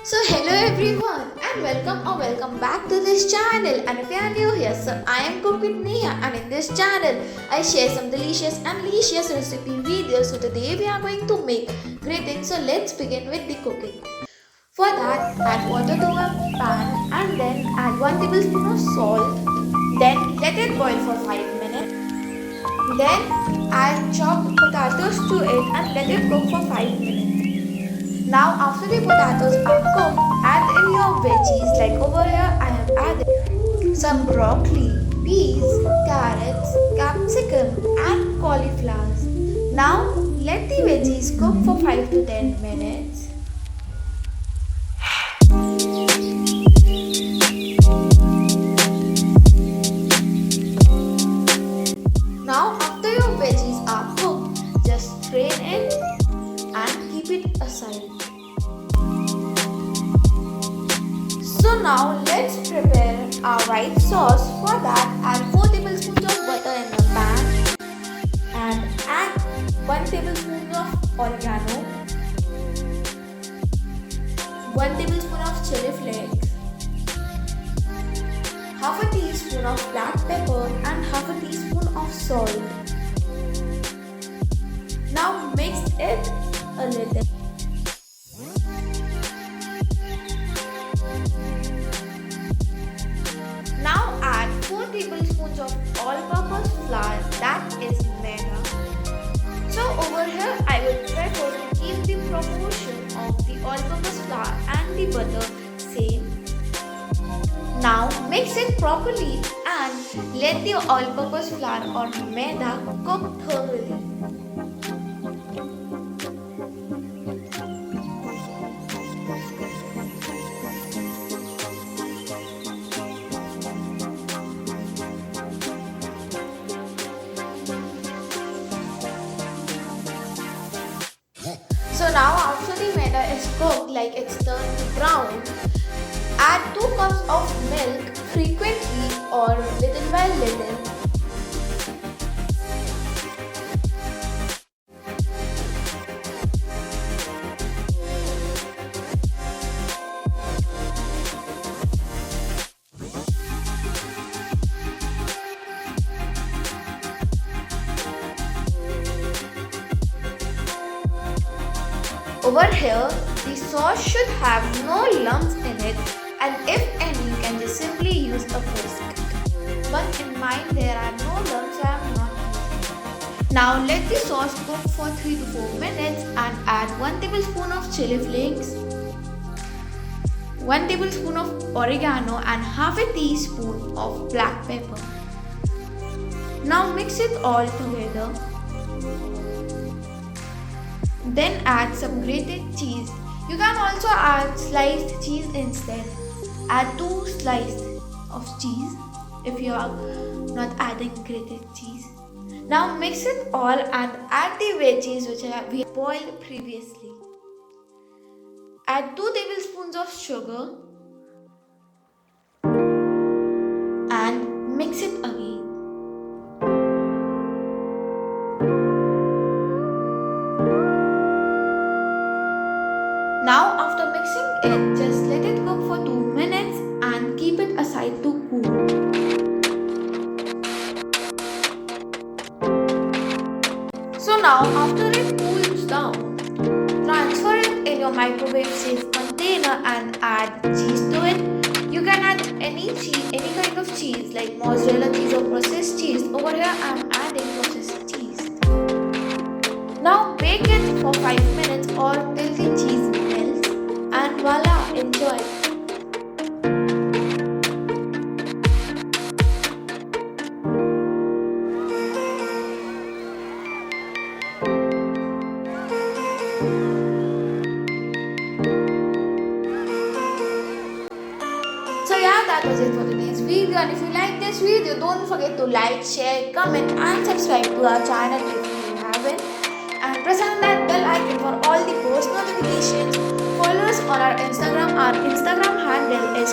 So hello everyone and welcome back to this channel, and if you are new here, so I am Cook with Neha, and in this channel I share some delicious and delicious recipe videos. So today we are going to make great things. So let's begin with the cooking. For that, add water to a pan and then add 1 tablespoon of salt. Then let it boil for 5 minutes. Then add chopped potatoes to it and let it cook for 5 minutes. Now after the potatoes are cooked, add in your veggies. Like over here I have added some broccoli, peas, carrots, capsicum and cauliflowers. Now let the veggies cook for 5 to 10 minutes. Now after your veggies are cooked, just strain it and keep it aside. So now let's prepare our white sauce. For that, add 4 tablespoons of butter in the pan and add 1 tablespoon of oregano, 1 tablespoon of chilli flakes, half a teaspoon of black pepper and half a teaspoon of salt. Now mix it a little. Now add 4 tablespoons of all-purpose flour, that is maida. So over here I will prefer to keep the proportion of the all-purpose flour and the butter same. Now mix it properly and let the all-purpose flour or maida cook thoroughly. So now after the maida is cooked, like it's turned brown, add 2 cups of milk frequently or little by little. Over here, the sauce should have no lumps in it, and if any, you can just simply use a whisk. But in mine, there are no lumps, so I am not using. Now let the sauce cook for 3 to 4 minutes and add 1 tablespoon of chili flakes, 1 tablespoon of oregano and half a teaspoon of black pepper. Now mix it all together. Then add some grated cheese. You can also add sliced cheese instead. Add 2 slices of cheese if you are not adding grated cheese. Now mix it all and add the veggies which we have boiled previously. Add 2 tablespoons of sugar and mix it again. Now after mixing it, just let it cook for 2 minutes and keep it aside to cool. So now after it cools down, transfer it in your microwave safe container and add cheese to it. You can add any cheese, any kind of cheese like mozzarella cheese or processed cheese. Over here I am adding processed cheese. Now bake it for 5 minutes or till the cheese melts, and voila, enjoy. So yeah, that was it for today's video, and if you like this video, don't forget to like, share, comment and subscribe to our channel if you haven't, and press on that bell icon for all the post notifications. Follow us on our Instagram. Our Instagram handle is